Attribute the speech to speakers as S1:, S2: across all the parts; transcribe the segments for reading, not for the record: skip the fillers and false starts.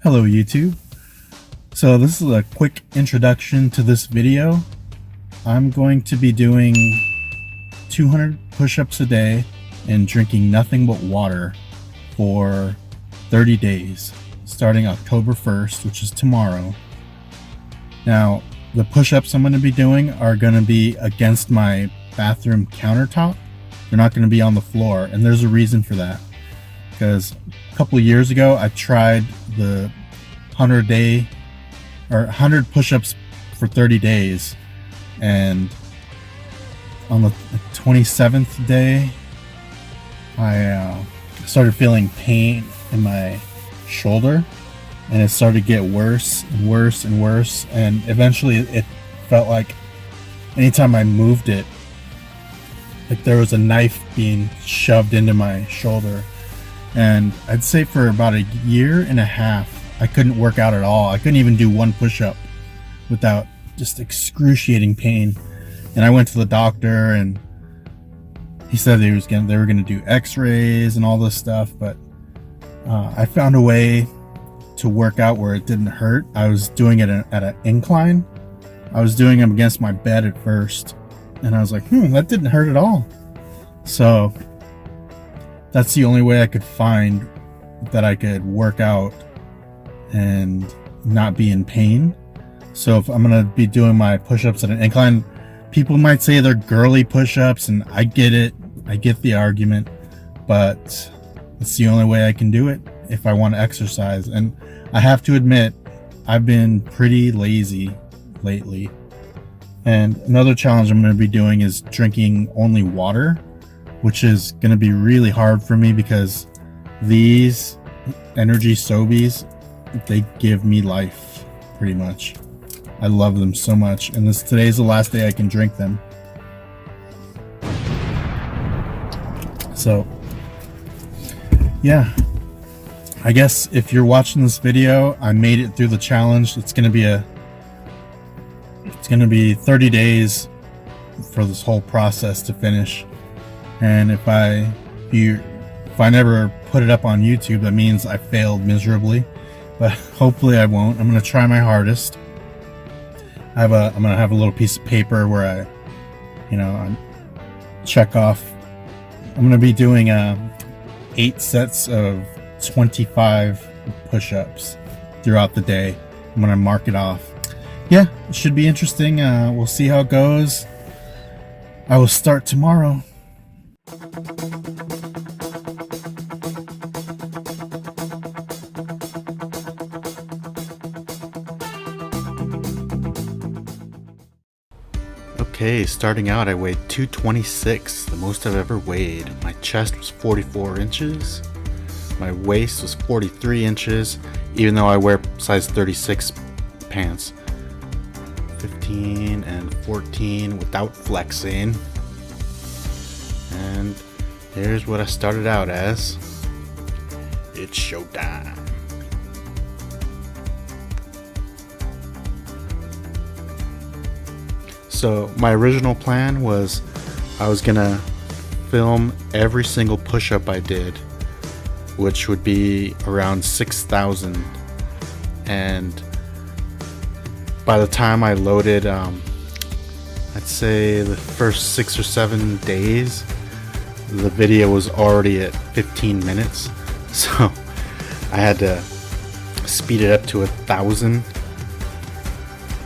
S1: Hello YouTube. So this is a quick introduction to this video. I'm going to be doing 200 push-ups a day and drinking nothing but water for 30 days, starting October 1st, which is tomorrow. Now, the push-ups I'm going to be doing are going to be against my bathroom countertop. They're not going to be on the floor, and there's a reason for that. Because a couple of years ago, I tried the 100 push-ups for 30 days, and on the 27th day, I started feeling pain in my shoulder, and it started to get worse and worse and worse, and eventually it felt like anytime I moved it, like there was a knife being shoved into my shoulder. And I'd say for about a year and a half, I couldn't work out at all. I couldn't even do one push-up without just excruciating pain. And I went to the doctor, and he said they were gonna do x-rays and all this stuff, but I found a way to work out where it didn't hurt. I was doing it at an incline. I was doing them against my bed at first, and I was like, that didn't hurt at all. So that's the only way I could find that I could work out and not be in pain. So if I'm gonna be doing my push-ups at an incline, people might say they're girly push-ups, and I get it. I get the argument, but it's the only way I can do it if I want to exercise. And I have to admit, I've been pretty lazy lately. And another challenge I'm going to be doing is drinking only water, which is going to be really hard for me because these energy sobies, they give me life pretty much. I love them so much, and today's the last day I can drink them. So yeah, I guess if you're watching this video, I made it through the challenge. It's gonna be 30 days for this whole process to finish. And if I never put it up on YouTube, that means I failed miserably. But hopefully I won't. I'm gonna try my hardest. I'm gonna have a little piece of paper where I check off. I'm gonna be doing 8 sets of 25 push-ups throughout the day. I'm gonna mark it off. Yeah, it should be interesting. We'll see how it goes. I will start tomorrow. Okay, starting out, I weighed 226, the most I've ever weighed. My chest was 44 inches. My waist was 43 inches, even though I wear size 36 pants. 15 and 14 without flexing. And here's what I started out as. It's showtime. So my original plan was I was gonna film every single push-up I did, which would be around 6,000, and by the time I loaded, I'd say the first 6 or 7 days, the video was already at 15 minutes, so I had to speed it up to 1,000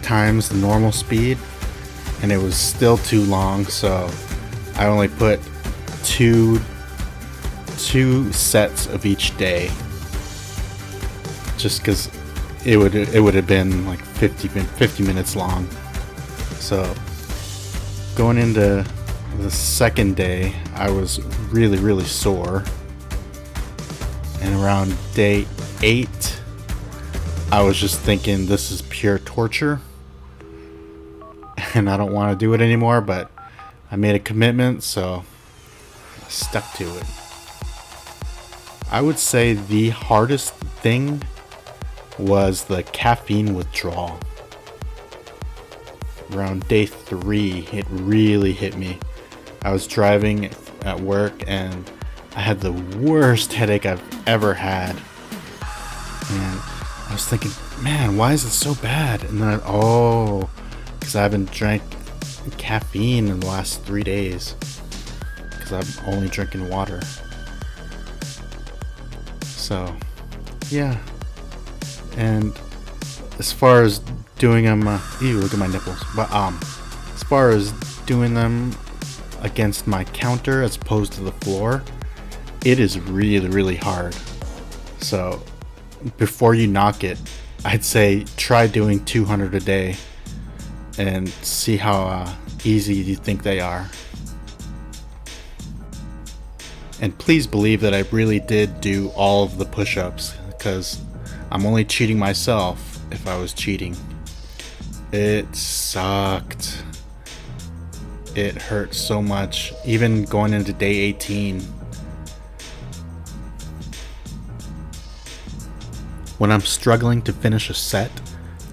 S1: times the normal speed, and it was still too long, so I only put two sets of each day, just because it would have been like 50 minutes long. So going into the second day, I was really sore, and around day 8 I was just thinking, this is pure torture and I don't want to do it anymore, but I made a commitment, so I stuck to it. I would say the hardest thing was the caffeine withdrawal. Around day 3, it really hit me. I was driving at work and I had the worst headache I've ever had. And was thinking, man, why is it so bad? And then, because I haven't drank caffeine in the last 3 days. Because I'm only drinking water. So, yeah. And as far as doing them, ew, look at my nipples. But as far as doing them against my counter as opposed to the floor, it is really, really hard. So before you knock it, I'd say try doing 200 a day and see how easy you think they are. And please believe that I really did do all of the push-ups, because I'm only cheating myself if I was cheating. It sucked. It hurt so much, even going into day 18. When I'm struggling to finish a set,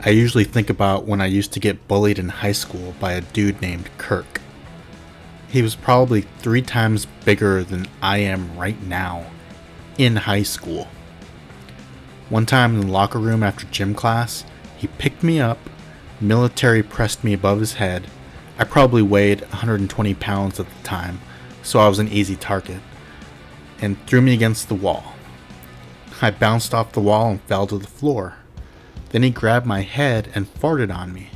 S1: I usually think about when I used to get bullied in high school by a dude named Kirk. He was probably 3 times bigger than I am right now in high school. One time in the locker room after gym class, he picked me up, military pressed me above his head. I probably weighed 120 pounds at the time, so I was an easy target, and threw me against the wall. I bounced off the wall and fell to the floor. Then he grabbed my head and farted on me.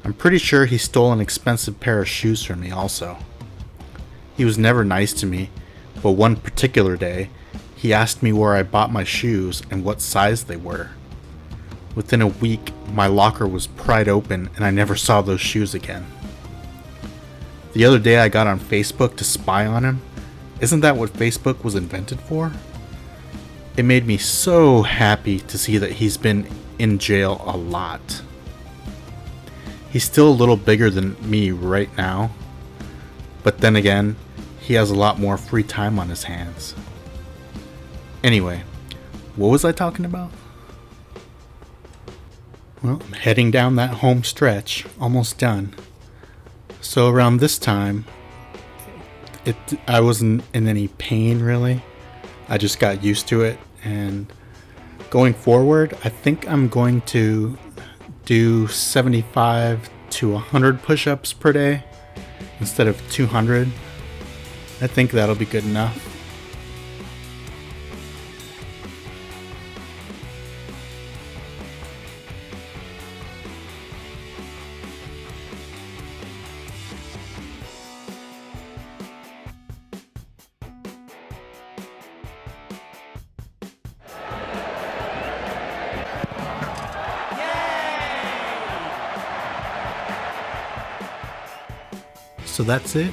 S1: I'm pretty sure he stole an expensive pair of shoes from me also. He was never nice to me, but one particular day, he asked me where I bought my shoes and what size they were. Within a week, my locker was pried open and I never saw those shoes again. The other day I got on Facebook to spy on him. Isn't that what Facebook was invented for? It made me so happy to see that he's been in jail a lot. He's still a little bigger than me right now, but then again, he has a lot more free time on his hands. Anyway, what was I talking about? Well, I'm heading down that home stretch, almost done. So around this time, I wasn't in any pain really. I just got used to it, and going forward, I think I'm going to do 75 to 100 push-ups per day instead of 200. I think that'll be good enough. So that's it.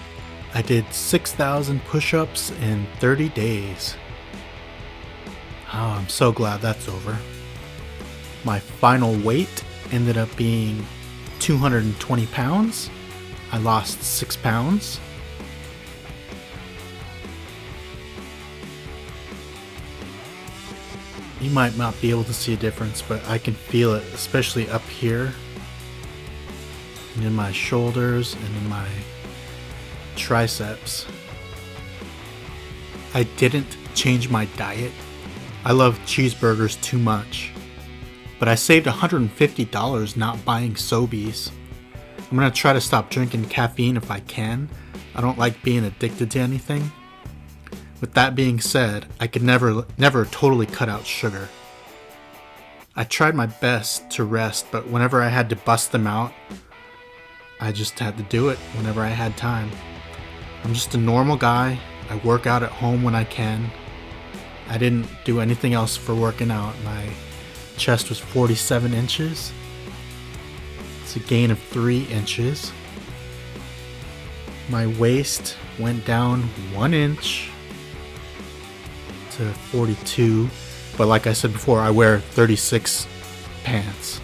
S1: I did 6,000 push-ups in 30 days. Oh, I'm so glad that's over. My final weight ended up being 220 pounds. I lost 6 pounds. You might not be able to see a difference, but I can feel it, especially up here, and in my shoulders, and in my triceps. I didn't change my diet. I love cheeseburgers too much, but I saved $150 not buying Sobeys. I'm gonna try to stop drinking caffeine if I can. I don't like being addicted to anything. With that being said, I could never totally cut out sugar. I tried my best to rest, but whenever I had to bust them out, I just had to do it whenever I had time. I'm just a normal guy. I work out at home when I can. I didn't do anything else for working out. My chest was 47 inches. It's a gain of 3 inches. My waist went down 1 inch to 42. But like I said before, I wear 36 pants.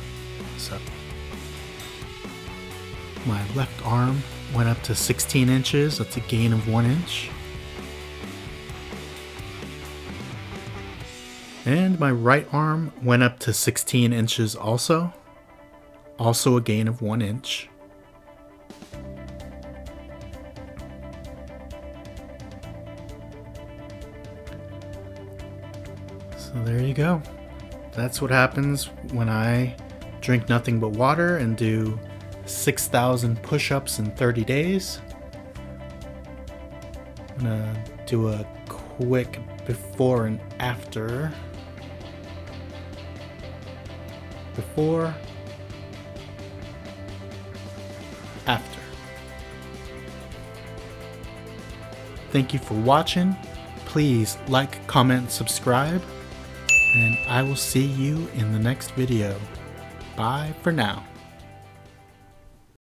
S1: So my left arm went up to 16 inches. That's a gain of 1 inch. And my right arm went up to 16 inches also. Also a gain of 1 inch. So there you go. That's what happens when I drink nothing but water and do 6,000 push-ups in 30 days. I'm gonna do a quick before and after. Before, after. Thank you for watching. Please like, comment, subscribe, and I will see you in the next video. Bye for now.